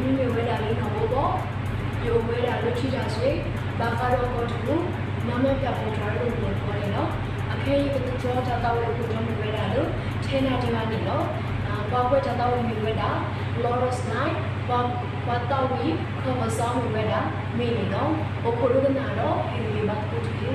mi me weda le no bo yo weda lo chi ja swe ba ka ro ko tu na me pya ko tra ro lo ko le no akhe yi ko draw ta ta wo ko mi weda lo chena de ma ni no ba ko ta ta wo mi weda Lotus night ba ta wi ko ma sa mi weda me ni no o ko ro na ro he ni ba ko tu